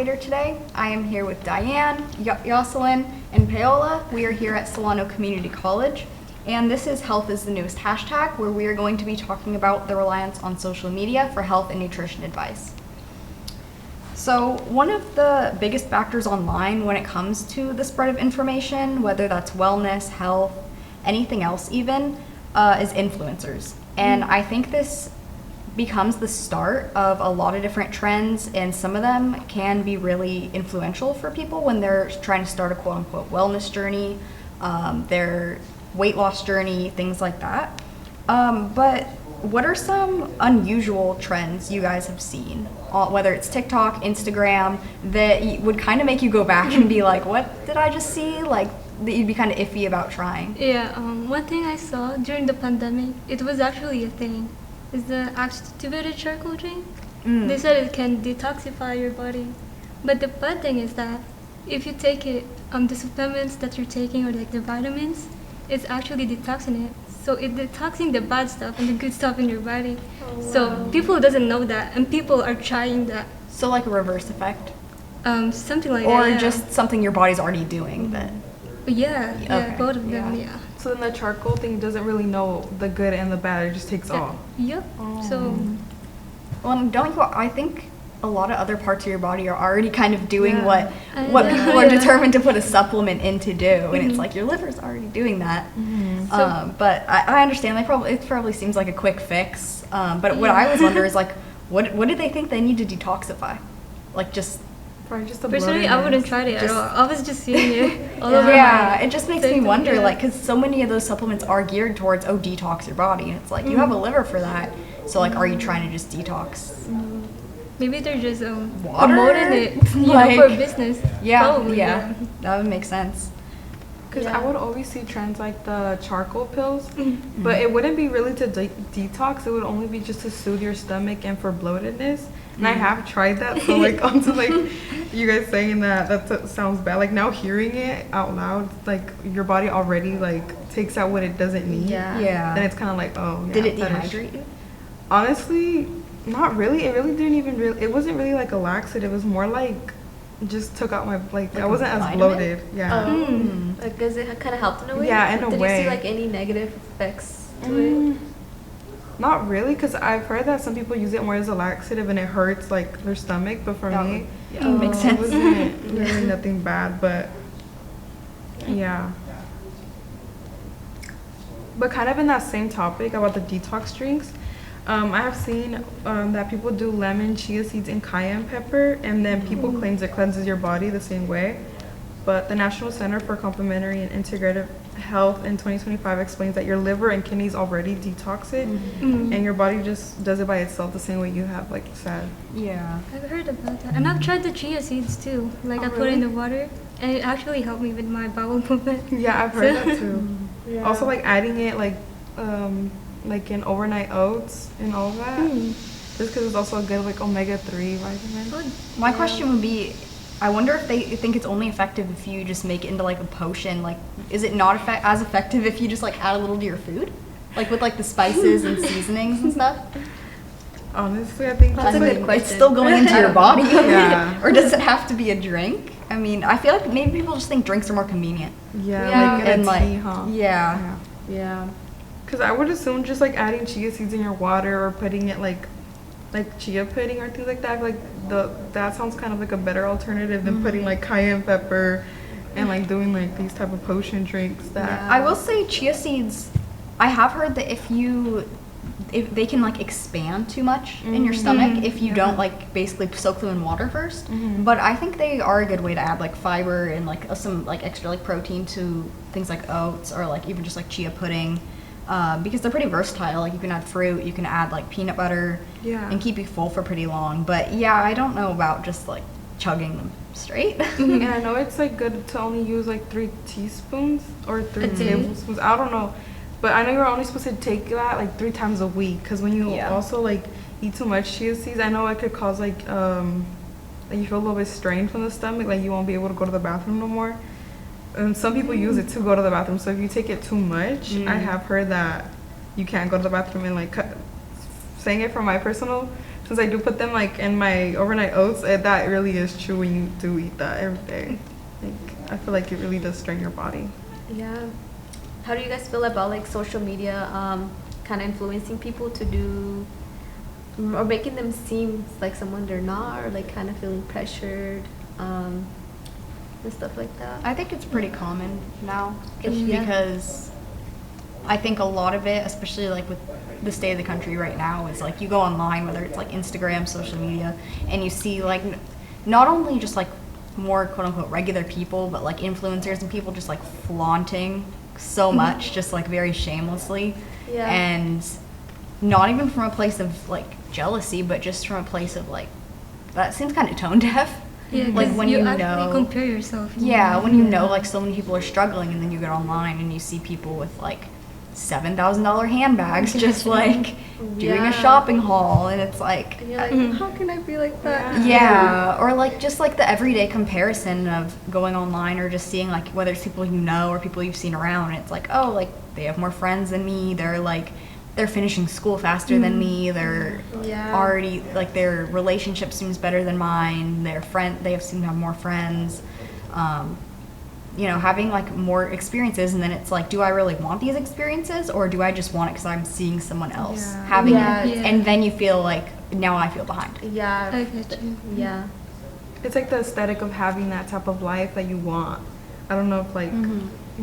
moderator today. I am here with Diane, Jocelyn, and Paola. We are here at Solano Community College, and this is Health is the Newest hashtag, where we are going to be talking about the reliance on social media for health and nutrition advice. So one of the biggest factors online when it comes to the spread of information, whether that's wellness, health, anything else even, is influencers. And I think this becomes the start of a lot of different trends, and some of them can be really influential for people when they're trying to start a quote-unquote wellness journey, their weight loss journey, things like that. But what are some unusual trends you guys have seen, whether it's TikTok, Instagram, that would kind of make you go back and be like, what did I just see? Like, that you'd be kind of iffy about trying? Yeah, one thing I saw during the pandemic, it was actually a thing, is the activated charcoal drink. They said it can detoxify your body. But the bad thing is that if you take it, the supplements that you're taking or like the vitamins, it's actually detoxing it. So it's detoxing the bad stuff and the good stuff in your body. Oh, wow. So people doesn't know that, and people are trying that. So like a reverse effect? Something like Or that, yeah. just something your body's already doing that? Yeah, Okay, both of them, yeah. yeah. So then the charcoal thing doesn't really know the good and the bad, it just takes all. Yep. So Well, don't you? I think a lot of other parts of your body are already kind of doing Yeah. what Yeah. people are Yeah. determined to put a supplement in to do, and it's like your liver's already doing that. But I understand. It probably seems like a quick fix. But what I always wonder is like, what do they think they need to detoxify? Like just. Probably just the personally, I wouldn't bloatedness. try it at Just- all. I was just seeing it all over Yeah, my it just makes me TikTok, wonder, yeah. like, because so many of those supplements are geared towards, detox your body. And it's like, you have a liver for that. So, like, are you trying to just detox? Maybe they're just Water? promoting it, Like- for business. Yeah, Probably, yeah, that would make sense. Because Yeah. I would always see trends like the charcoal pills, but it wouldn't be really to detox. It would only be just to soothe your stomach and for bloatedness. And I have tried that, so like onto like you guys saying that sounds bad. Like now hearing it out loud, like your body already like takes out what it doesn't need. Yeah. Then it's kind of like, oh yeah. Did it that is- dehydrate you? Honestly, not really. It really didn't even really. It wasn't really like a laxative. It was more like just took out my like. Like I a wasn't as vitamin? bloated. Yeah. Like, does it kind of help in a way? Yeah, in a Did way. you see like any negative effects to Mm, it? Not really, because I've heard that some people use it more as a laxative and it hurts like their stomach. But for That me, would- yeah, makes it sense. wasn't really nothing bad. But yeah. But kind of in that same topic about the detox drinks, I have seen that people do lemon, chia seeds, and cayenne pepper, and then people claims it cleanses your body the same way. But the National Center for Complementary and Integrative Health in 2025 explains that your liver and kidneys already detox it, and your body just does it by itself the same way you have, like you said. Yeah. I've heard about that, and I've tried the chia seeds too. Like Oh, I put it in really? the water, and it actually helped me with my bowel movement. Yeah, I've heard that too. Also, like adding it like in overnight oats and all that, just because it's also a good like omega-3 vitamin. My question would be, I wonder if they think it's only effective if you just make it into like a potion. Like, is it not as effective if you just like add a little to your food? Like with like the spices and seasonings and stuff? Honestly, I think That's a like, good question. It's still going into your body. Yeah. Or does it have to be a drink? I mean, I feel like maybe people just think drinks are more convenient. Yeah, Yeah. like in a tea, huh? Yeah. Yeah. Because I would assume just like adding chia seeds in your water or putting it like chia pudding or things like that. Like that sounds kind of like a better alternative than putting like cayenne pepper and like doing like these type of potion drinks. That I will say chia seeds, I have heard that if they can like expand too much in your stomach if you don't like basically soak them in water first. But I think they are a good way to add like fiber and like some like extra like protein to things like oats or like even just like chia pudding. Because they're pretty versatile. Like you can add fruit, you can add like peanut butter, Yeah. and keep you full for pretty long. But yeah, I don't know about just like chugging them straight. And I know it's like good to only use like 3 teaspoons or 3 day? tablespoons. I don't know, but I know you're only supposed to take that like 3 times a week. Because when you Yeah. also like eat too much chia seeds, I know it could cause like you feel a little bit strained from the stomach. Like you won't be able to go to the bathroom no more. And some people use it to go to the bathroom. So if you take it too much, I have heard that you can't go to the bathroom and like saying it from my personal since I do put them like in my overnight oats, that really is true when you do eat that every day. Like I feel like it really does strain your body. Yeah. How do you guys feel about like social media kind of influencing people to do or making them seem like someone they're not, or like kind of feeling pressured and stuff like that? I think it's pretty common now, just Yeah. because I think a lot of it, especially like with the state of the country right now, is like you go online, whether it's like Instagram, social media, and you see like not only just like more quote unquote regular people, but like influencers and people just like flaunting so much, just like very shamelessly. Yeah. And not even from a place of like jealousy, but just from a place of like, that seems kind of tone deaf. Yeah, Like 'cause when you actually know, compare yourself. yeah, when you know like so many people are struggling, and then you get online and you see people with like $7,000 handbags just like doing Yeah. a shopping haul, and it's like, And you're like, how can I be like that? yeah, or like just like the everyday comparison of going online or just seeing like whether it's people you know or people you've seen around, and it's like, oh, like they have more friends than me, they're finishing school faster than me, they're Yeah. already like their relationship seems better than mine, they seem to have more friends, you know, having like more experiences, and then it's like, do I really want these experiences, or do I just want it because I'm seeing someone else Yeah. having Yeah. it, Yeah. and then you feel like now I feel behind. Yeah. I get you. Yeah. It's like the aesthetic of having that type of life that you want. I don't know if like,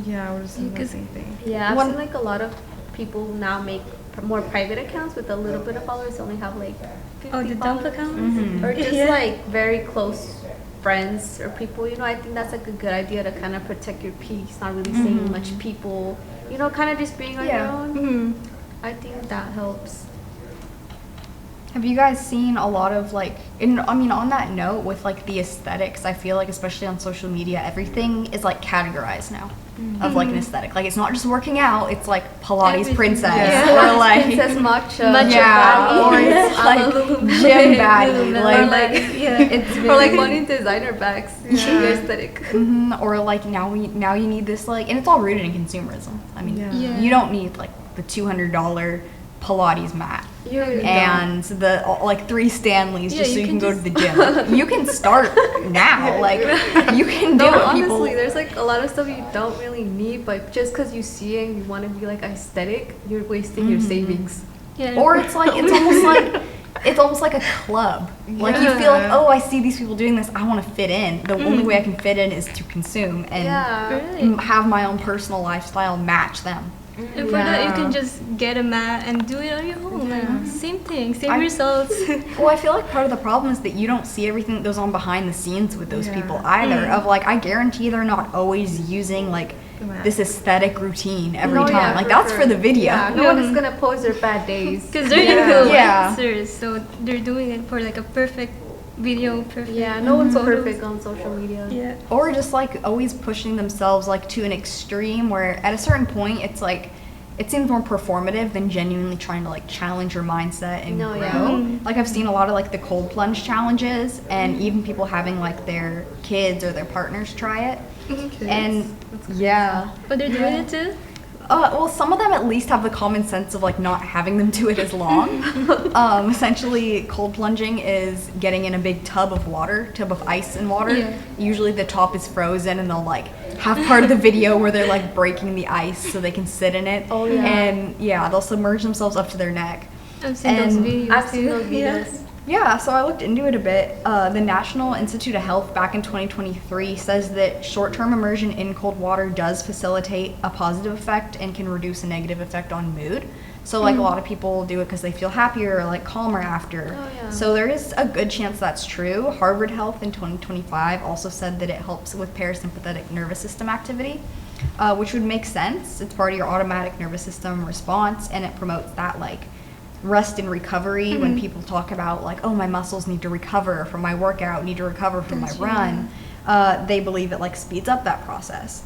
yeah, I would just say the 'cause- same thing. Yeah, I've One- seen like a lot of people now make more private accounts with a little bit of followers. Only have like 50 Oh, the dump followers. account? Mhm. Or just Yeah. like very close friends or people. You know, I think that's like a good idea to kind of protect your peace, not really seeing much people. You know, kind of just being on your Yeah. own. I think that helps. Have you guys seen a lot of like, I mean, on that note, with like the aesthetics, I feel like especially on social media, everything is like categorized now of like an aesthetic. Like it's not just working out, it's like Pilates Everything. princess Yeah. or like Princess Matcha. Matcha yeah, or body. it's like gym baddie, Lululemon. like yeah. it's Or like very- wanting designer bags. Yeah. The aesthetic. or like now you need this like, and it's all rooted in consumerism. I mean, Yeah. Yeah. you don't need like the $200 Pilates mat You really and the like 3 Stanleys Yeah, just so you you can can go to the gym. You can start now. Like you can do No, it. honestly, People, there's like a lot of stuff you don't really need, but just because you see it and you want to be like aesthetic, you're wasting your savings. Yeah. or it's almost like a club. Like you feel like, Yeah. oh, I see these people doing this. I want to fit in. The only way I can fit in is to consume and Yeah. Really? have my own personal lifestyle match them. And for that, you Yeah. can just get a mat and do it on your own. Like, same thing, same I- results. Well, I feel like part of the problem is that you don't see everything that goes on behind the scenes with those Yeah. people either. Of like, I guarantee they're not always using like The mat. this aesthetic routine every No, time. yeah, Like for that's sure. for the video. Yeah, no one is gonna post their bad days. Because they're Yeah. influencers, so they're doing it for like a perfect video, perfect. Yeah, no one's photos. perfect on social media. Yeah. Or just like always pushing themselves like to an extreme where at a certain point it's like it seems more performative than genuinely trying to like challenge your mindset and No, grow. yeah. Mhm. Like I've seen a lot of like the cold plunge challenges and even people having like their kids or their partners try it. And yeah. But they're doing it too? Well, some of them at least have the common sense of like not having them do it as long. Essentially, cold plunging is getting in a big tub of ice and water. Yeah. Usually the top is frozen and they'll like have part of the video where they're like breaking the ice so they can sit in it. Oh, yeah. And yeah, they'll submerge themselves up to their neck. I've seen those And videos I've too. seen those Yeah. videos. Yeah, so I looked into it a bit. The National Institute of Health back in 2023 says that short-term immersion in cold water does facilitate a positive effect and can reduce a negative effect on mood. So like a lot of people do it because they feel happier or like calmer after. Oh, yeah. So there is a good chance that's true. Harvard Health in 2025 also said that it helps with parasympathetic nervous system activity, which would make sense. It's part of your automatic nervous system response, and it promotes that like rest and recovery. When people talk about like, oh, my muscles need to recover from my workout, need to recover from my run, they believe it like speeds up that process.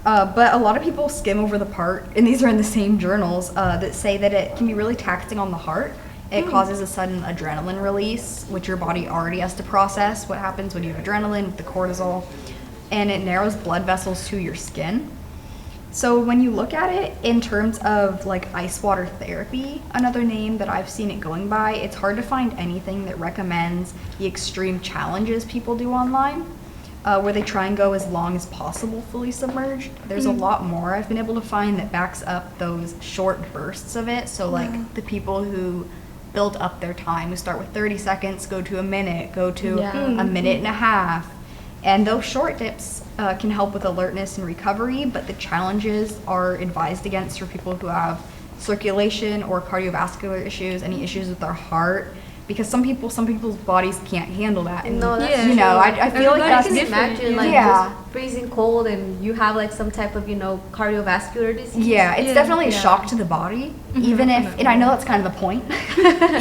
But a lot of people skim over the part, and these are in the same journals, that say that it can be really taxing on the heart. It causes a sudden adrenaline release, which your body already has to process what happens when you have adrenaline with the cortisol, and it narrows blood vessels to your skin. So when you look at it in terms of like ice water therapy, another name that I've seen it going by, it's hard to find anything that recommends the extreme challenges people do online, where they try and go as long as possible fully submerged. There's a lot more I've been able to find that backs up those short bursts of it. So like the people who build up their time, who start with 30 seconds, go to a minute, go to a minute and a half. And those short dips can help with alertness and recovery, but the challenges are advised against for people who have circulation or cardiovascular issues, any issues with their heart, because some people's bodies can't handle that. And No, that's you know, true. I feel like Everybody that's can different, imagine yeah. like Yeah. just freezing cold and you have like some type of, you know, cardiovascular disease. yeah, it's Yeah. definitely a Yeah. shock to the body, even if, and I know that's kind of the point,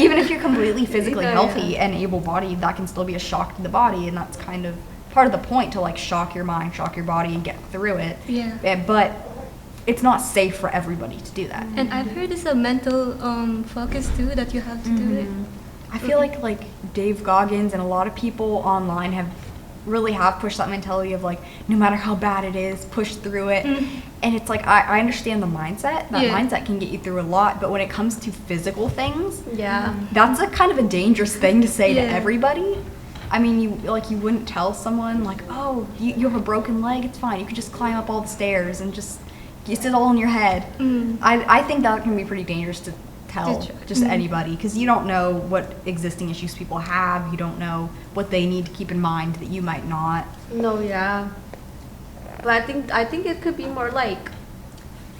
even if you're completely physically Yeah, healthy and able-bodied, that can still be a shock to the body, and that's kind of part of the point, to like shock your mind, shock your body, and get through it. Yeah. But it's not safe for everybody to do that. And I've heard it's a mental focus too that you have to do it. I feel like Dave Goggins and a lot of people online have pushed that mentality of like, no matter how bad it is, push through it. And it's like, I understand the mindset. That Yeah. mindset can get you through a lot, but when it comes to physical things, Yeah. that's a kind of a dangerous thing to say to Yeah. everybody. I mean, you wouldn't tell someone like, oh, you have a broken leg, it's fine. You could just climb up all the stairs and just, it's all in your head. I think that can be pretty dangerous to tell That's just anybody, because you don't know what existing issues people have. You don't know what they need to keep in mind that you might not. No, yeah. But I think it could be more like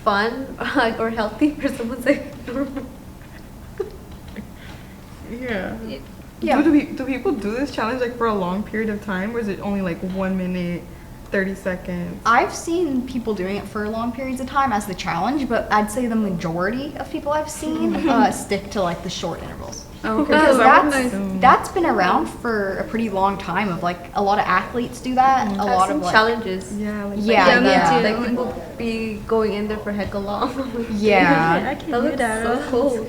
fun like or healthy for someone's like normal. Yeah. Yeah. Do people do this challenge like for a long period of time, or is it only like 1 minute, 30 seconds? I've seen people doing it for long periods of time as the challenge, but I'd say the majority of people I've seen stick to like the short intervals. Okay. Because that's that's been around for a pretty long time. Of like a lot of athletes do that. A I've lot seen of like challenges. yeah, like Yeah, me yeah. too. Like people be going in there for heck long. yeah. I can That do looks that. so cool.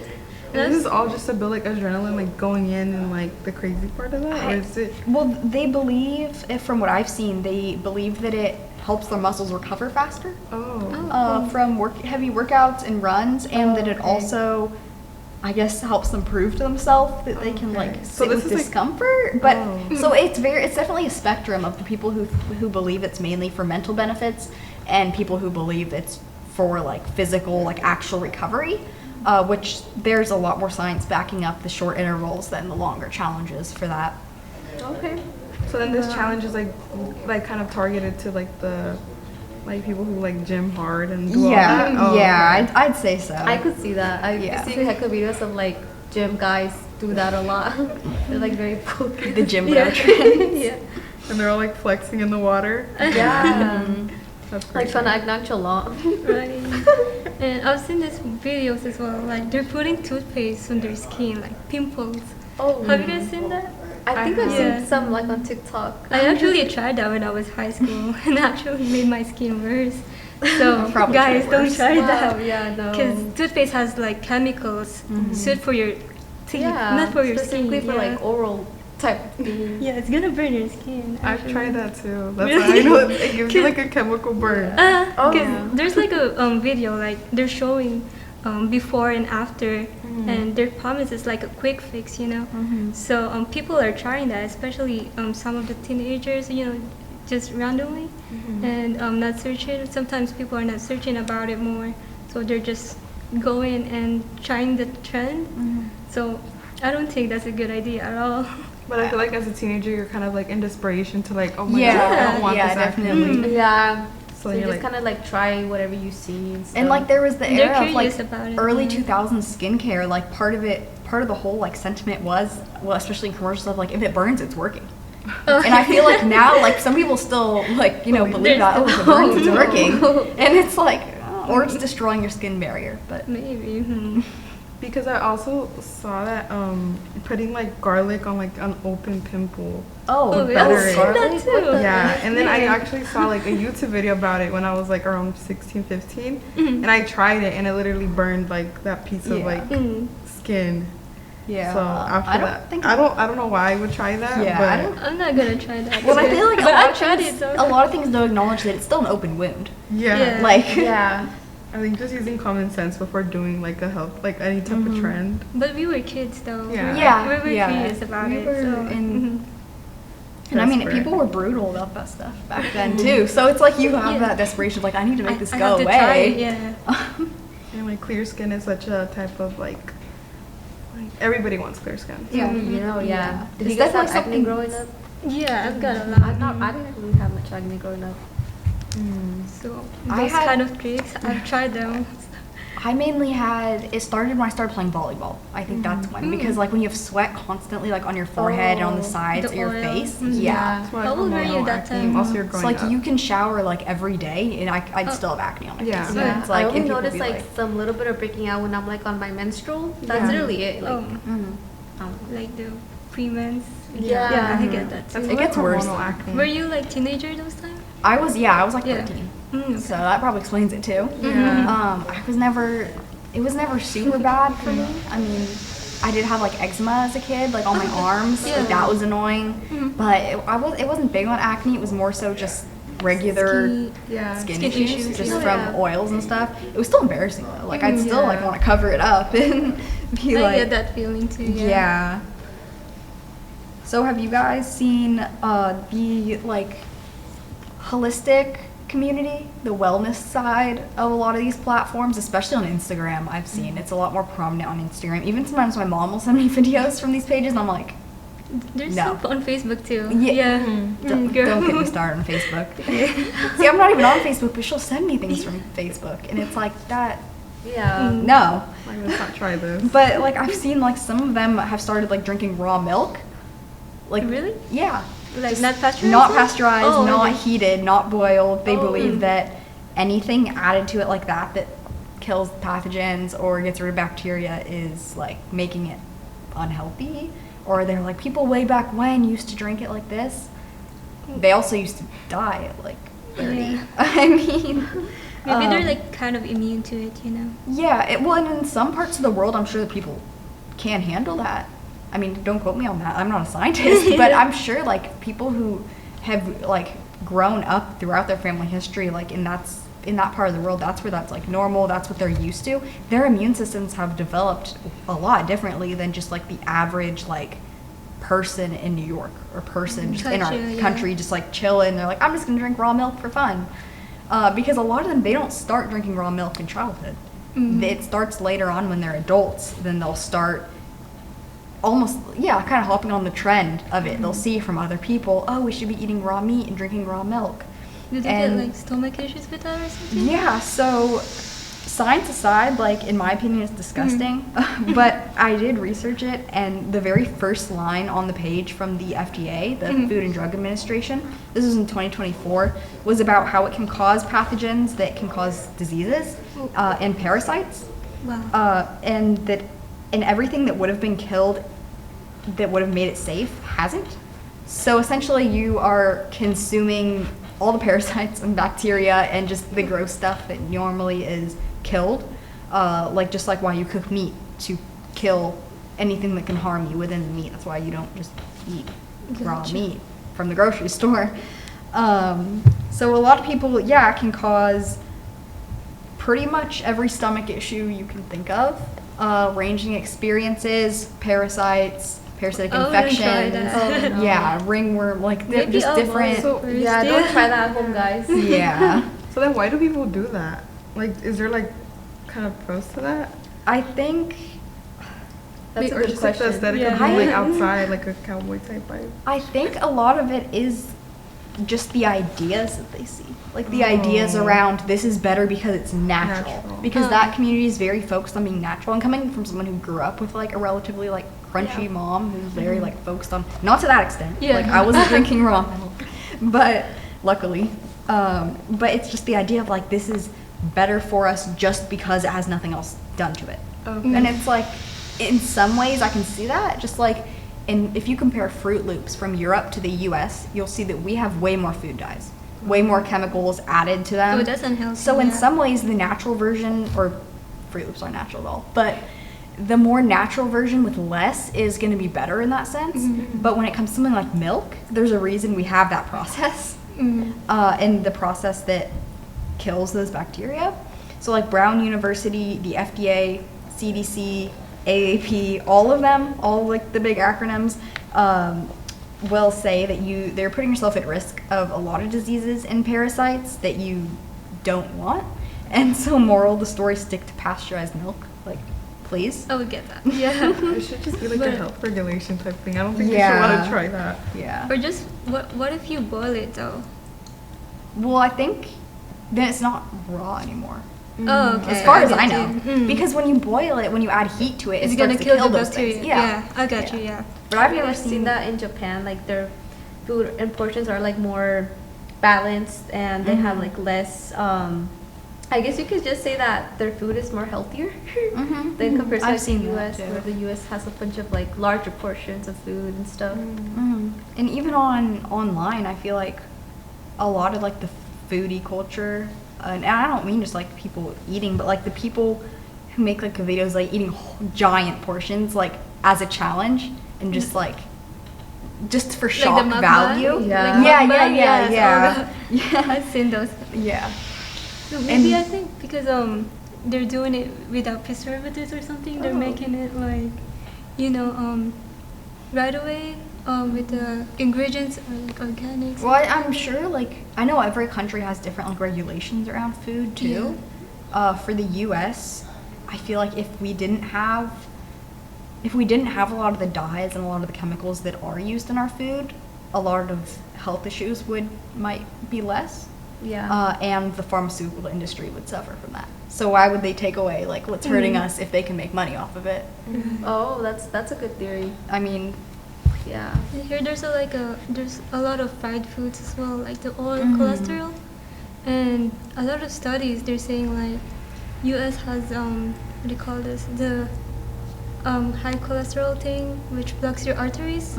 This is all just to build like adrenaline, like going in and like the crazy part of that, or is it? Well, they believe, from what I've seen, they believe that it helps their muscles recover faster Oh. from heavy workouts and runs, and that it okay. also, I guess, helps them prove to themselves that they can like So sit this with is, like- discomfort. But Oh. so it's definitely a spectrum of the people who believe it's mainly for mental benefits, and people who believe it's for like physical, like actual recovery. Which there's a lot more science backing up the short intervals than the longer challenges for that. Okay. So then this challenge is like kind of targeted to like the like people who like gym hard and do all that. Oh, yeah, okay. I'd say so. I could see that. I've Yeah. seen heck of videos of like gym guys do that a lot. They're like very focused. The gym yeah. bro trends. Yeah. And they're all like flexing in the water. Yeah. That's Like great. trying to act nonchalant. Right. And I've seen these videos as well. Like they're putting toothpaste on their skin, like pimples. Oh. Have you guys seen that? I think I've Yeah. seen some like on TikTok. I actually tried that when I was high school, and actually made my skin worse. So Probably guys, tried don't worse. try Wow, that. yeah, no. Because toothpaste has like chemicals suit for your teeth, Yeah, not for your skin. specifically for yeah. like oral type of thing. Yeah, it's gonna burn your skin. I've actually. tried that too. That's Really? why I know it gives you like a chemical burn. Oh. Because there's like a video like they're showing before and after, and their promise is like a quick fix, you know. So people are trying that, especially some of the teenagers, you know, just randomly, and not searching. Sometimes people are not searching about it more, so they're just going and trying the trend. So I don't think that's a good idea at all. But I feel like as a teenager, you're kind of like in desperation to like, oh my Yeah, god, I don't want yeah, this after definitely. me. Yeah. So So you you're just like- kind of like try whatever you see and stuff. And like there was the They're era of like curious about it, early yeah. 2000s skincare. Like part of the whole like sentiment was, well, especially in commercial stuff, like if it burns, it's working. And I feel like now, like some people still like believe that, oh, if it burns, it's working, and it's like, oh, or it's destroying your skin barrier. But Maybe. Because I also saw that putting like garlic on like an open pimple. Oh, better I've it. seen that too. Yeah, and then I Yeah. actually saw like a YouTube video about it when I was like around 16, 15, and I tried it and it literally burned like that piece of Yeah. like Mm. skin. Yeah. So after I don't that, think I don't know why I would try that. Yeah, but I don't- I'm not gonna try that. Well, I feel like but I tried it though. a lot of things don't acknowledge that it's still an open wound. Yeah. Yeah. Like, Yeah. I think just using common sense before doing like a health, like any type of trend. But we were kids though. Yeah. Yeah, We were yeah. curious about We it. were so. in- mhm. and I mean, Desperate. people were brutal about that stuff back then too. So it's like you have Yeah. that desperation, of like I need to make this I go have to away. try it, yeah. And like clear skin is such a type of like everybody wants clear skin. Yeah. Mhm. You know, yeah. Yeah. Did It's you guys have definitely acne something- growing up? Yeah, I've got a lot. I didn't really have much acne growing up. So I those had- kind of tricks, I've tried them. I mainly had it started when I started playing volleyball. I think that's when because like when you have sweat constantly like on your forehead and on the Oh, sides the of your oil. face. Mhm. Yeah. That's why How old were you hormonal that acne, time? Also, you're It's growing like up. you can shower like every day and I'd Oh. still have acne on my Yeah. face. Yeah. It's like I only and people notice be like some little bit of breaking out when I'm like on my menstrual. That's Yeah. literally it. Like, Oh, Mhm. like the pre-mens. Yeah. Yeah, I Mhm. get that That's too. It gets like worse. hormonal acne. Were you like teenager those times? I was like Yeah. 13. Mm. So that probably explains it too. Yeah. It was never super bad for me. I mean, I did have like eczema as a kid, like on my arms. Yeah. Like, that was annoying. Mhm. But it wasn't big on acne. It was more so just regular Skin- Yeah. skin, Skin issues, issues, just yeah. from Yeah. oils and stuff. It was still embarrassing though. Like I'd still like Yeah. want to cover it up and be I like, get that feeling too. yeah. So have you guys seen the like holistic community, the wellness side of a lot of these platforms, especially on Instagram? I've seen it's a lot more prominent on Instagram. Even sometimes my mom will send me videos from these pages, and I'm like, There's No. some on Facebook too. Yeah. Yeah. don't Girl. get me started on Facebook. See, I'm not even on Facebook, but she'll send me things from Facebook, and it's like that. yeah. Mm. No, Like, let's not try this. but like I've seen like some of them have started like drinking raw milk. Like Really? Yeah. Like Just not pasteurized? Not pasteurized, Oh, not okay. heated, not boiled. They Oh. believe that anything added to it like that kills pathogens or gets rid of bacteria is like making it unhealthy. Or they're like, people way back when used to drink it like this. They also used to die at like 30. Yeah. I mean, Maybe they're um, like kind of immune to it, you know? yeah, well, and in some parts of the world, I'm sure that people can handle that. I mean, don't quote me on that. I'm not a scientist, but I'm sure like people who have like grown up throughout their family history, like in that part of the world, that's where that's like normal. That's what they're used to. Their immune systems have developed a lot differently than just like the average like person in New York or person just in our Gotcha, yeah. country, just like chilling. They're like, I'm just gonna drink raw milk for fun. Because a lot of them, they don't start drinking raw milk in childhood. Mhm. It starts later on when they're adults. Then they'll start almost, yeah, kind of hopping on the trend of it. They'll see from other people, oh, we should be eating raw meat and drinking raw milk. Did they And- get like stomach issues with that or something? Yeah, so science aside, like in my opinion, it's disgusting. But I did research it, and the very first line on the page from the FDA, the Food and Drug Administration, this was in 2024, was about how it can cause pathogens that can cause diseases and parasites, Wow. and everything that would have been killed that would have made it safe hasn't. So essentially, you are consuming all the parasites and bacteria and just the gross stuff that normally is killed, like just like why you cook meat to kill anything that can harm you within the meat. That's why you don't just eat raw Gotcha. meat from the grocery store. So a lot of people, yeah, it can cause pretty much every stomach issue you can think of, ranging experiences, parasites, parasitic Oh, I didn't try infections, that. Oh, no. yeah, ringworm, like they're Maybe just I'll different. go first. Yeah, don't try that at home, guys. Yeah, So then, why do people do that? Like, is there like kind of pros to that? I think That's a Or good just like the question. aesthetic Yeah. of being like I- outside, like a cowboy type vibe? a lot of it is just the ideas that they see. Like the ideas Oh. around this is better because it's natural. Natural. Because Oh. that community is very focused on being natural. And coming from someone who grew up with like a relatively like crunchy Yeah. mom who's very like focused on, not to that extent. Yeah. Like I wasn't drinking raw milk, but luckily. But it's just the idea of like this is better for us just because it has nothing else done to it. Okay. And it's like, in some ways I can see that. Just like, if you compare Fruit Loops from Europe to the US, you'll see that we have way more food dyes, way more chemicals added to them. Oh, that's unhealthy, So in yeah. some ways, the natural version, or Fruit Loops aren't natural at all, but the more natural version with less is going to be better in that sense. But when it comes to something like milk, there's a reason we have that process. And the process that kills those bacteria. So like Brown University, the FDA, CDC, AAP, all of them, all like the big acronyms, will say that they're putting yourself at risk of a lot of diseases and parasites that you don't want. And so moral of the story, stick to pasteurized milk. Like, please. I would get that. Yeah. It should just be like a But- health regulation type thing. I don't think you should Yeah. want to try that. Yeah. Or just what if you boil it though? Well, I think then it's not raw anymore. Oh, okay. As far as get I you. know. Mm. Because when you boil it, when you add heat to it, It's it gonna starts to kill the those bacteria. things. Yeah, I got Yeah. you. Yeah. But I've You never guys seen that in Japan, like their food and portions are like more balanced and they have like less I guess you could just say that their food is more healthier Mhm. than compared to I've like, seen the that, US, too. where the US has a bunch of like larger portions of food and stuff. And even online, I feel like a lot of like the foodie culture, and I don't mean just like people eating, but like the people who make like videos like eating giant portions like as a challenge and just like just for shock mukbang? value. Yeah. Like Yeah, mukbang? yeah, Yes, yeah. I've seen those. Yeah. So maybe And- I think because they're doing it without preservatives or something. They're making it like, right away with the ingredients are like organic. Well, I'm sure, like, I know every country has different, like, regulations around food, too. For the U.S., I feel like if we didn't have a lot of the dyes and a lot of the chemicals that are used in our food, a lot of health issues might be less. Yeah. And the pharmaceutical industry would suffer from that. So why would they take away, like, what's hurting us if they can make money off of it? Oh, that's a good theory. I mean, Yeah. And here there's a lot of fried foods as well, like the oil cholesterol, and a lot of studies they're saying like U.S. has what do you call this, the high cholesterol thing which blocks your arteries.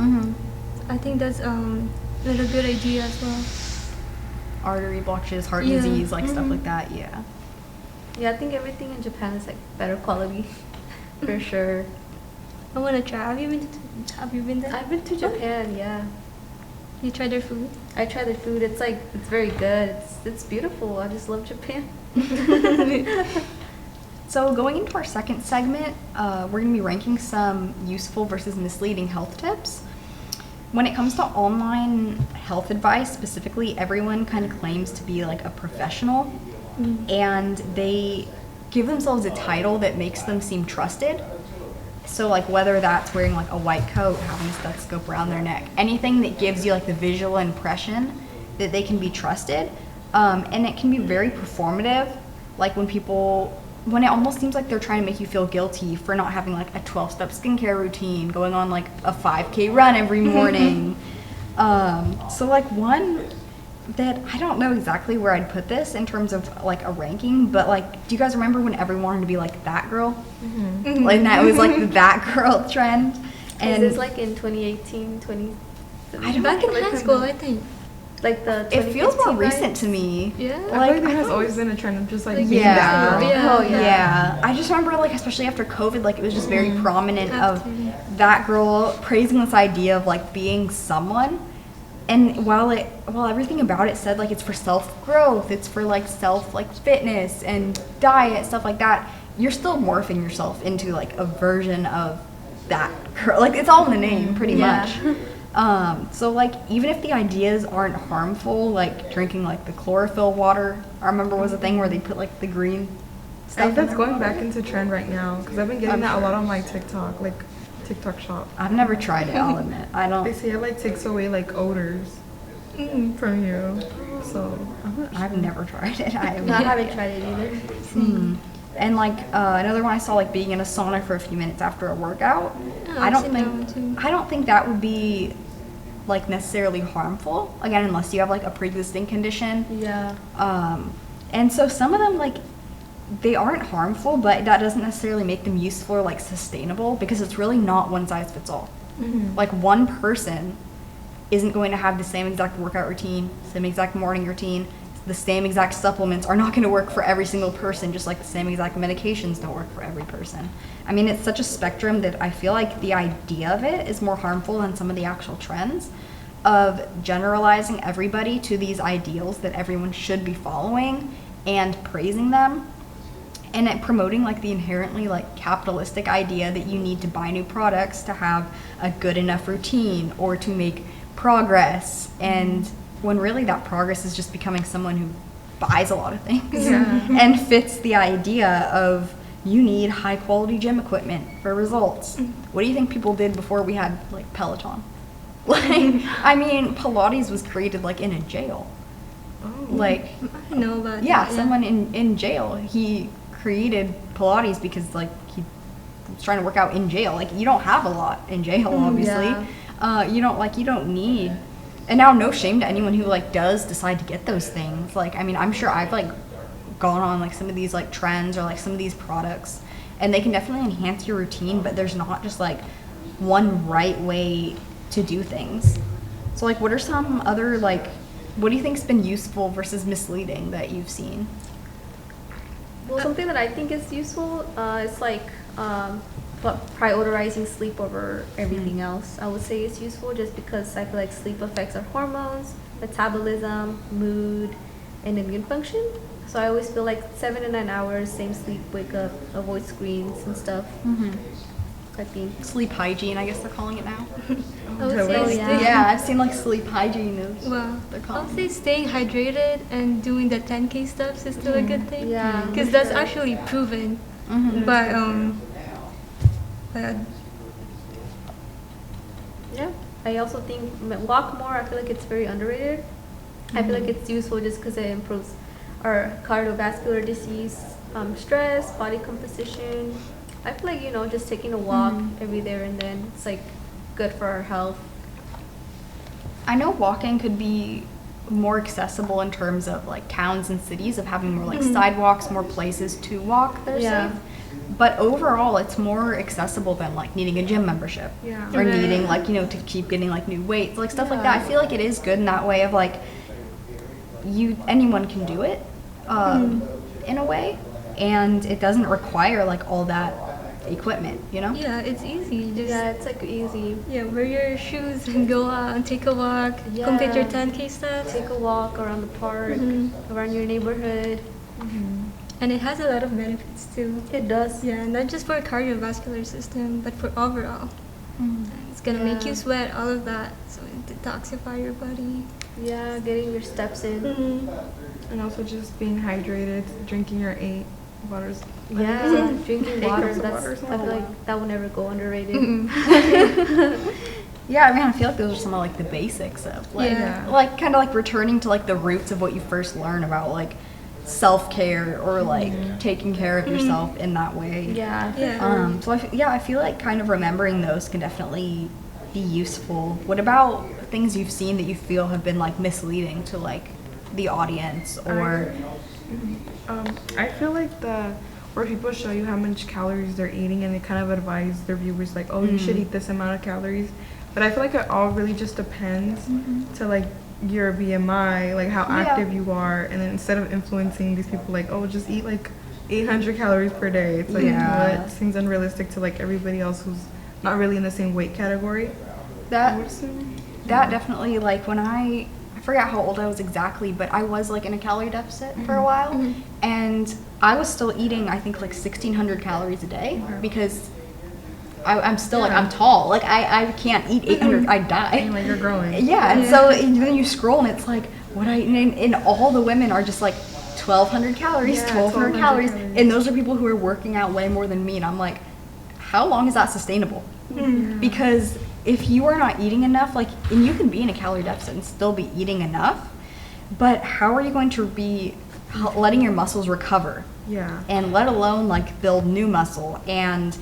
I think that's not a good idea as well. artery blockages, heart Yeah. disease, like stuff Mhm. like that, yeah. Yeah, I think everything in Japan is like better quality. For sure. I want to try. Have you been there? I've been to Japan, yeah. You tried their food? I tried their food. It's very good. It's beautiful. I just love Japan. So going into our second segment, we're going to be ranking some useful versus misleading health tips. When it comes to online health advice, specifically, everyone kind of claims to be like a professional, and they give themselves a title that makes them seem trusted. So like whether that's wearing like a white coat, having a stethoscope around their neck, anything that gives you like the visual impression that they can be trusted, and it can be very performative. Like when it almost seems like they're trying to make you feel guilty for not having like a 12-step skincare routine, going on like a 5K run every morning. So like one that I don't know exactly where I'd put this in terms of like a ranking, but like, do you guys remember when everyone wanted to be like that girl? Like that was like the that girl trend. And is this like in 2018, 20? I don't Back in know. high school, I think. Like the It feels more 2015 recent vibes? to me. Yeah. I feel Like, like there I has don't- always been a trend of just like Like, being yeah. that girl. Yeah. Oh, yeah. Yeah, I just remember like especially after COVID, like it was just very prominent of After. that girl praising this idea of like being someone. And while everything about it said like it's for self growth, it's for like self like fitness and diet stuff like that, you're still morphing yourself into like a version of that girl. Like it's all in the name, pretty Yeah. much. So like even if the ideas aren't harmful, like drinking like the chlorophyll water, I remember was a thing where they put like the green I stuff. think in that's there. going back into trend right now because I've been getting I'm that sure. a lot on my TikTok, like TikTok shop. I've never tried it. I'll admit I They don't. say it like takes away like odors from you. So I've never tried it. I No, I haven't tried it either. And like another one I saw like being in a sauna for a few minutes after a workout. Oh, I I've don't seen that one think too. I don't think that would be like necessarily harmful. Again, unless you have like a pre-existing condition. Yeah. And so some of them like they aren't harmful, but that doesn't necessarily make them useful or like sustainable because it's really not one size fits all. Like one person isn't going to have the same exact workout routine, same exact morning routine, the same exact supplements are not going to work for every single person, just like the same exact medications don't work for every person. I mean, it's such a spectrum that I feel like the idea of it is more harmful than some of the actual trends of generalizing everybody to these ideals that everyone should be following and praising them, and it promoting like the inherently like capitalistic idea that you need to buy new products to have a good enough routine or to make progress, and when really that progress is just becoming someone who buys a lot of things and fits the idea of you need high quality gym equipment for results. What do you think people did before we had like Peloton? Like, I mean, Pilates was created like in a jail. Like, I know about yeah, that, someone in jail, he created Pilates because like he was trying to work out in jail. Like, you don't have a lot in jail, obviously. You don't need, and now no shame to anyone who like does decide to get those things. Like, I mean, I'm sure I've like gone on like some of these like trends or like some of these products, and they can definitely enhance your routine, but there's not just like one right way to do things. So like, what are some other like, what do you think's been useful versus misleading that you've seen? Well, something that I think is useful is like prioritizing sleep over everything else. I would say it's useful just because I feel like sleep affects our hormones, metabolism, mood, and immune function. So I always feel like 7 to 9 hours, same sleep, wake up, avoid screens and stuff. I think. Sleep hygiene, I guess they're calling it now. I would Totally. say Yeah. Yeah, I've seen like sleep hygiene is Well, they're I calling would say staying hydrated and doing the 10K steps is still a good thing. Yeah, Because for that's sure. actually proven. Mhm. But Yeah. I also think walk more. I feel like it's very underrated. I feel like it's useful just because it improves our cardiovascular disease, stress, body composition. I feel like, just taking a walk every there and then, it's like good for our health. I know walking could be more accessible in terms of like towns and cities of having more like sidewalks, more places to walk that are Yeah. safe. But overall, it's more accessible than like needing a gym membership Yeah. or Right. needing like, to keep getting like new weights, like stuff like that. I feel like it is good in that way of like anyone can do it in a way, and it doesn't require like all that equipment, yeah, it's easy. Just Yeah, it's like easy. wear your shoes and go out and take a walk. Complete your Yeah. 10K steps. Take a walk around the park, around your neighborhood. And it has a lot of benefits too. It does. Yeah, not just for cardiovascular system, but for overall. It's gonna make you Yeah. sweat, all of that, so it detoxify your body. Yeah, getting your steps in. And also just being hydrated, drinking your 8 waters. Yeah, drinking 8 water. cups of That's, water or I something. feel like that will never go underrated. Yeah, I mean, I feel like those are some of like the basics of like, Yeah. like kind of like returning to like the roots of what you first learn about like self-care or like taking care of yourself in that way. Yeah, for Yeah. sure. So I feel like kind of remembering those can definitely be useful. What about things you've seen that you feel have been like misleading to like the audience or? I feel like where people show you how much calories they're eating and they kind of advise their viewers like, oh, you should eat this amount of calories. But I feel like it all really just depends to like your BMI, like how Yeah. active you are, and then instead of influencing these people like, oh, just eat like 800 calories per day, it's like, Yeah. what seems unrealistic to like everybody else who's not really in the same weight category. I That would assume. that definitely like when I forgot how old I was exactly, but I was like in a calorie deficit for a while, and I was still eating I think like 1,600 calories a day because I'm still like I'm tall, like I can't eat 800, I'd die. And like you're growing. Yeah, and so then you scroll and it's like and all the women are just like 1,200 calories, Yeah, 1,200 1,200 calories, calories. and those are people who are working out way more than me, and I'm like, how long is that sustainable? Because if you are not eating enough, like, and you can be in a calorie deficit and still be eating enough, but how are you going to be letting your muscles recover? Yeah. And let alone like build new muscle and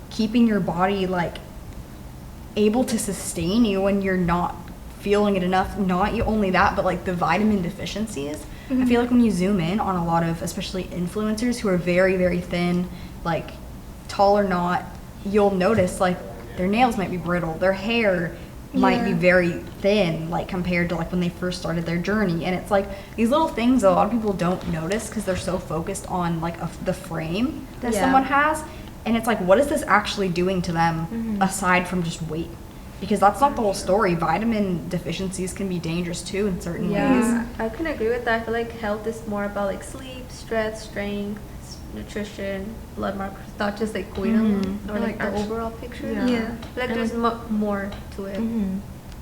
keeping your body like able to sustain you when you're not feeling it enough. Not only that, but like the vitamin deficiencies. I feel like when you zoom in on a lot of especially influencers who are very, very thin, like tall or not, you'll notice like their nails might be brittle, their hair, might be Yeah. very thin, like compared to like when they first started their journey. And it's like these little things that a lot of people don't notice because they're so focused on like the frame that Yeah. someone has. And it's like, what is this actually doing to them Mhm. aside from just weight? Because that's not the whole story. Vitamin deficiencies can be dangerous too in certain ways. Yeah, I can agree with that. I feel like health is more about like sleep, stress, strength, nutrition, blood markers, not just like weight alone or And, like the actu- overall picture. Yeah. Yeah. I feel like And, there's more to it. And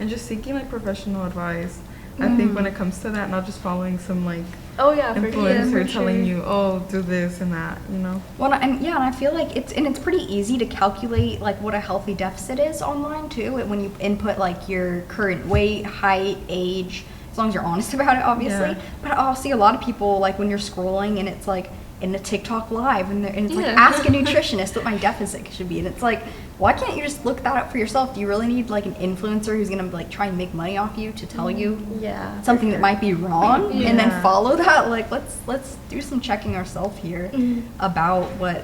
just seeking like professional advice. I think when it comes to that, not just following some like Oh yeah, for sure. influencer for telling sure. you, oh, do this and that, you know? Well, and yeah, and I feel like it's pretty easy to calculate like what a healthy deficit is online too. When you input like your current weight, height, age, as long as you're honest about it, obviously. Yeah. But I'll see a lot of people like when you're scrolling and it's like in a TikTok live and it's like Yeah. ask a nutritionist what my deficit should be, and it's like, why can't you just look that up for yourself? Do you really need like an influencer who's gonna like try and make money off you to tell you Yeah. for something that sure. might be wrong and then Yeah. follow that? Like let's do some checking ourselves here Mhm. about what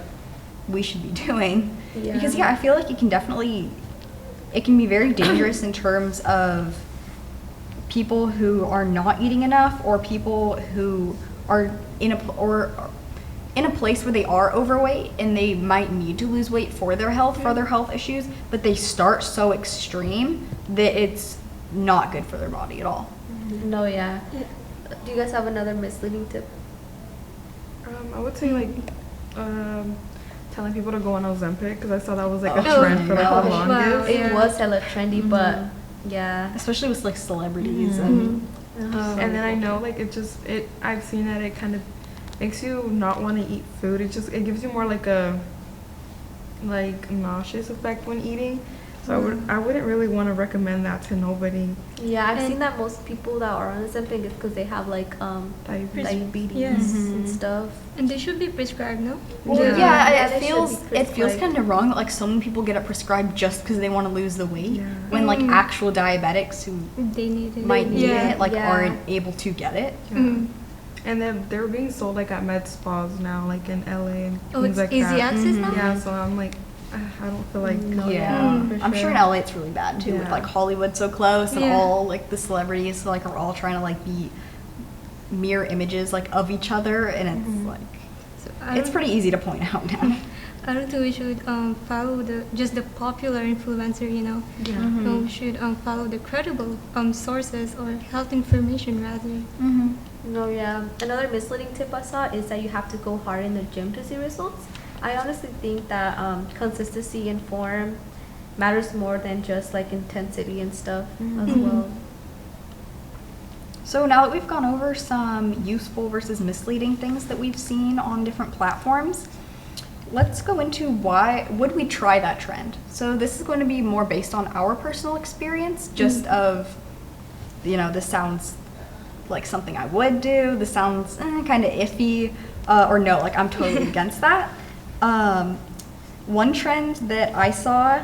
we should be doing. Yeah. Because yeah, I feel like it can be very dangerous in terms of people who are not eating enough or people who are in a place where they are overweight and they might need to lose weight for their health, for other health issues, but they start so extreme that it's not good for their body at all. No, yeah. Do you guys have another misleading tip? I would say like telling people to go on Ozempic because I saw that was like a Oh, trend for like yeah. the Wow. longest. It Yeah. was hella trendy, but yeah. Especially with like celebrities and And then I know like I've seen that it kind of makes you not want to eat food. It gives you more like a nauseous effect when eating. So I wouldn't really want to recommend that to nobody. Yeah, I've And- seen that most people that are on Ozempic is because they have like diabetes Yes. and stuff. And they should be prescribed, no? well, Yeah. yeah, Yeah, it they should feels be it feels prescribed. kind of wrong that like so many people get it prescribed just because they want to lose the weight, Yeah. when like Mm. actual diabetics who They need it. might need yeah. it like Yeah. aren't able to get it. Yeah. Mm. And they're being sold like at med spas now, like in LA and Oh, things it's like easy that. access Mhm. now? Yeah, so I'm like, I don't feel like. No, Yeah, Mm. I'm sure in LA it's really bad too, with Yeah. like Hollywood so close and Yeah. all like the celebrities like are all trying to like be mirror images like of each other, and it's Mhm. like So I it's don't- pretty easy to point out now. I don't think we should follow just the popular influencer, you know. Yeah. Mhm. No, we should follow the credible sources or health information rather. Mm-hmm. No, yeah. Another misleading tip I saw is that you have to go hard in the gym to see results. I honestly think that consistency and form matters more than just like intensity and stuff as Mhm. well. So now that we've gone over some useful versus misleading things that we've seen on different platforms, let's go into why would we try that trend. So this is going to be more based on our personal experience, just of, you know, this sounds like something I would do, this sounds kind of iffy, or no, like I'm totally against that. One trend that I saw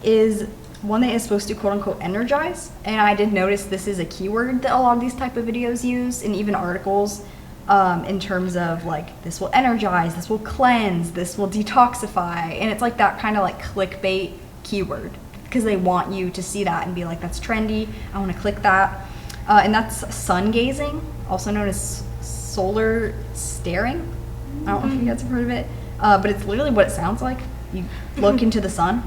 is one that is supposed to quote unquote energize, and I did notice this is a keyword that a lot of these type of videos use, and even articles, in terms of like this will energize, this will cleanse, this will detoxify, and it's like that kind of like clickbait keyword because they want you to see that and be like, that's trendy, I want to click that. And that's sun gazing, also known as solar staring. I don't know if you guys have heard of it, but it's literally what it sounds like. You look into the sun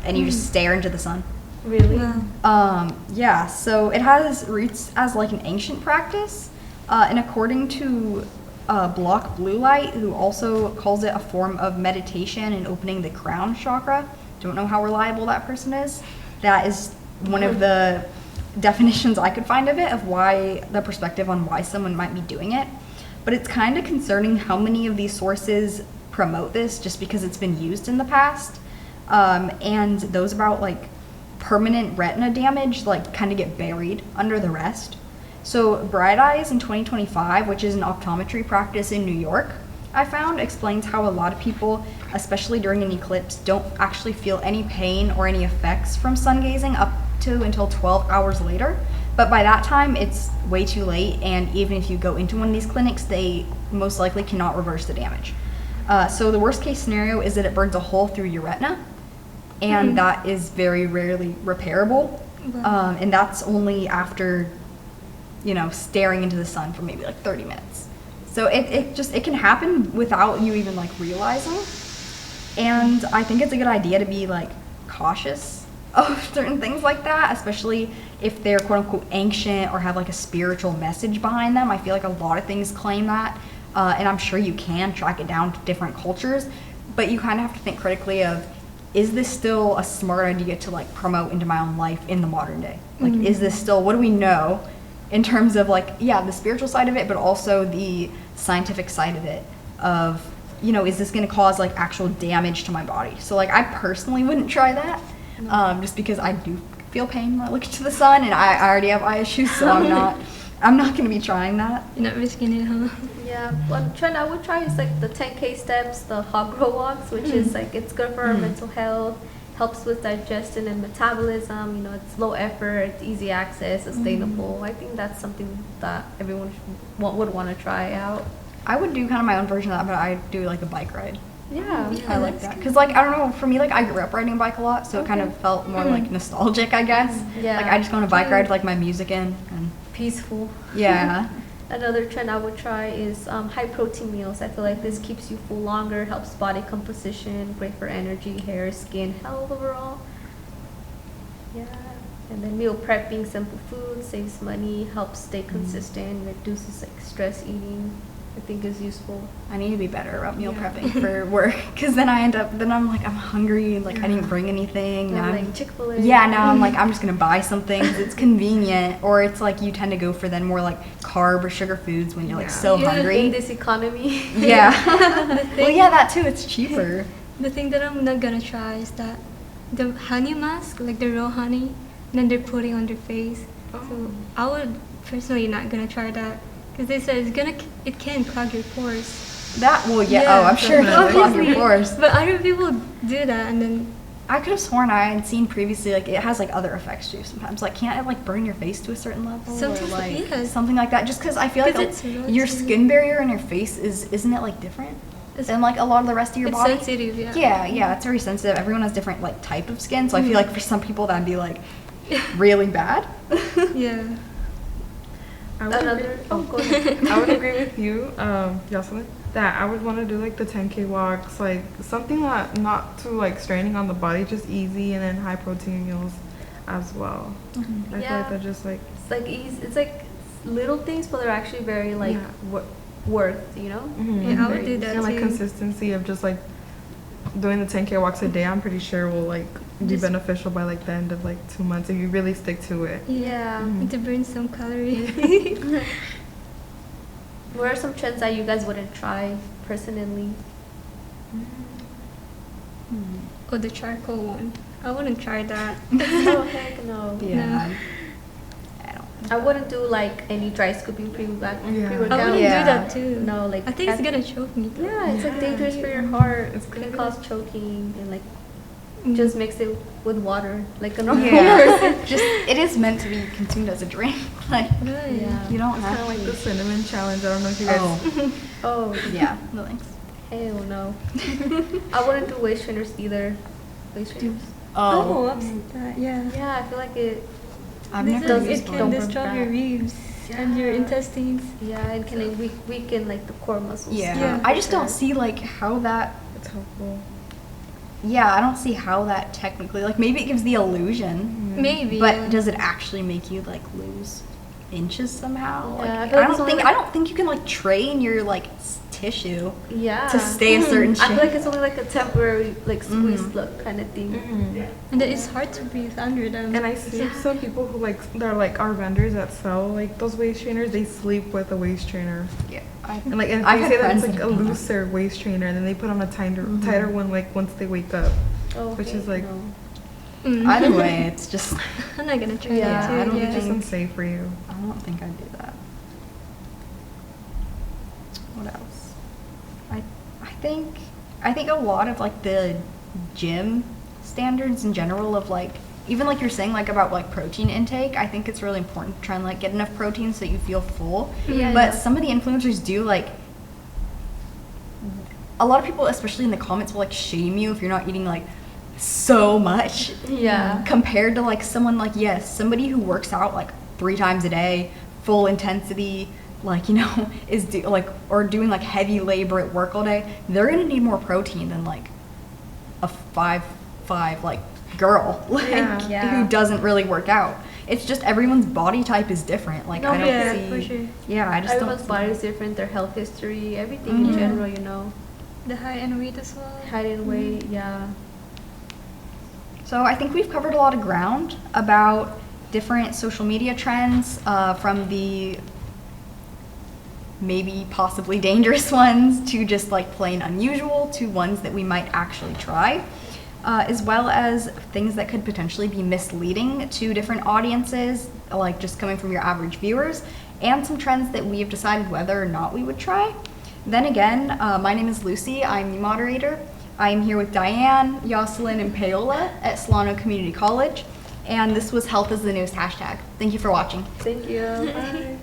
and you just stare into the sun. Really? Wow. Yeah, so it has roots as like an ancient practice, and according to Block Blue Light, who also calls it a form of meditation and opening the crown chakra. Don't know how reliable that person is. That is one of the definitions I could find of it, of why the perspective on why someone might be doing it. But it's kind of concerning how many of these sources promote this just because it's been used in the past. And those about like permanent retina damage like kind of get buried under the rest. So Bright Eyes in 2025, which is an optometry practice in New York, I found explains how a lot of people, especially during an eclipse, don't actually feel any pain or any effects from sun gazing up to until 12 hours later. But by that time, it's way too late, and even if you go into one of these clinics, they most likely cannot reverse the damage. So the worst case scenario is that it burns a hole through your retina, and that is very rarely repairable. Wow. And that's only after, staring into the sun for maybe like 30 minutes. So it can happen without you even like realizing. And I think it's a good idea to be like cautious of certain things like that, especially if they're quote unquote ancient or have like a spiritual message behind them. I feel like a lot of things claim that. And I'm sure you can track it down to different cultures, but you kind of have to think critically of, is this still a smart idea to like promote into my own life in the modern day? Like, is this still, what do we know in terms of like, yeah, the spiritual side of it, but also the scientific side of it of, is this going to cause like actual damage to my body? So like, I personally wouldn't try that, just because I do feel pain when I look into the sun, and I already have eye issues, so I'm not going to be trying that. You're not risking it, huh? Yeah, one trend I would try is like the 10K steps, the hot girl walks, which is like, it's good for our mental health, helps with digestion and metabolism. It's low effort, it's easy access, sustainable. I think that's something that everyone would want to try out. I would do kind of my own version of that, but I do like a bike ride. Yeah. I like that. Because, like, I don't know, for me, like, I grew up riding a bike a lot, so it kind of felt more, like, nostalgic, I guess. Yeah. Like, I just go on a bike ride with, like, my music in, and, Peaceful. yeah. Another trend I would try is high protein meals. I feel like this keeps you full longer, helps body composition, great for energy, hair, skin health overall. Yeah. And then meal prepping, simple food, saves money, helps stay consistent, reduces like stress eating. I think is useful. I need to be better about meal prepping for work, because then I'm like, I'm hungry, and, like, I didn't bring anything. Yeah, Now I'm- like Chick-fil-A. Yeah, now I'm like, I'm just gonna buy something 'cause it's convenient, or it's like you tend to go for then more like carb or sugar foods when you're like so Yeah. hungry. In this economy. Yeah. The Well, thing- yeah, that too. It's cheaper. The thing that I'm not gonna try is that the honey mask, like the raw honey, and then they're putting on their face. So I would personally not gonna try that, because they said it can clog your pores. That well, yeah. Yeah, Oh, I'm sure it's definitely. clog your pores. But other people do that, and then I could have sworn I had seen previously like it has like other effects too. Sometimes like can't it like burn your face to a certain level Sometimes, or like yeah. something like that? Just because I feel like 'Cause it's your relative. skin barrier in your face isn't it like different than like a lot of the rest of your it's body? sensitive. Yeah. Yeah, it's very sensitive. Everyone has different like type of skin, so I feel like for some people that'd be like really bad. Yeah. I would agree, Another. Oh, go ahead. I would agree with you, Jocelyn, that I would want to do like the 10K walks, like something that not too like straining on the body, just easy, and then high protein meals as well. I feel Yeah. like they're just like It's like easy. It's like little things, but they're actually very like Yeah. worth. Yeah, I would do that and like too. consistency of just like doing the 10K walks a day. I'm pretty sure will like be Just- beneficial by like the end of like 2 months if you really stick to it. Yeah. And to burn some calories. What are some trends that you guys wouldn't try personally? Or the charcoal one. I wouldn't try that. Oh heck no. Yeah. I don't. I wouldn't do like any dry scooping pre-workout. Yeah. I pre-workout. wouldn't Yeah. do that too. No, like I think it's gonna choke me. though. Yeah, it's like dangerous for your heart. It can cause choking and like Mm. just mix it with water, like a normal Yeah. person. Just it is meant to be consumed as a drink. Like Really? Yeah. you don't It's have kind of like to. the cinnamon challenge. I don't know if you guys. Oh Oh yeah. No thanks. hell no. I wouldn't do waist trainers either. Waist trainers. Oh, I've seen that. Yeah. Yeah, I feel like it. I've They never said used it one. can Don't destroy burn your fat. ribs and your Yeah. intestines. Yeah, it can like, weaken like the core muscles. Yeah. Yeah. I just don't see like how that. It's helpful. Yeah, I don't see how that technically like maybe it gives the illusion, Maybe. but yeah. does it actually make you like lose inches somehow? Yeah, I Like, feel like I it's don't only, think like- I don't think you can like train your like tissue Yeah. to stay a certain I feel like shape. it's only like a temporary like squeeze look kind of thing. And then it's hard to breathe under them. And I see some people who like they're like our vendors that sell like those waist trainers. They sleep with a waist trainer, Yeah. and like and I've they had say that it's friends like a that do that. looser waist trainer, and then they put on a tighter one like once they wake up. Oh, Which okay, is, like, no. Mm. Either way, it's just I'm not gonna try Yeah, that too. I don't yeah. It's just think- unsafe for you. I don't think I'd do that. What else? I think a lot of like the gym standards in general of like even like you're saying like about like protein intake, I think it's really important to try and like get enough protein so that you feel full. Yeah. But some of the influencers do like a lot of people, especially in the comments, will like shame you if you're not eating like so much. Yeah. Compared to like someone like, yes, somebody who works out like 3 times a day, full intensity, like, you know, or doing like heavy labor at work all day, they're gonna need more protein than like a 5'5" like girl like Yeah. who doesn't really work out. It's just everyone's body type is different. Like No, I don't yeah, see. for sure. Yeah, I just Everyone's don't. body is different, their health history, everything in Mhm. general, you know. The height and weight as well. Height and weight, yeah. So I think we've covered a lot of ground about different social media trends, from the maybe possibly dangerous ones to just like plain unusual to ones that we might actually try, as well as things that could potentially be misleading to different audiences, like just coming from your average viewers, and some trends that we have decided whether or not we would try. Then again, my name is Lucy. I'm the moderator. I'm here with Diane, Jocelyn, and Paola at Solano Community College, and this was Health is the Newest hashtag. Thank you for watching. Thank you. Bye.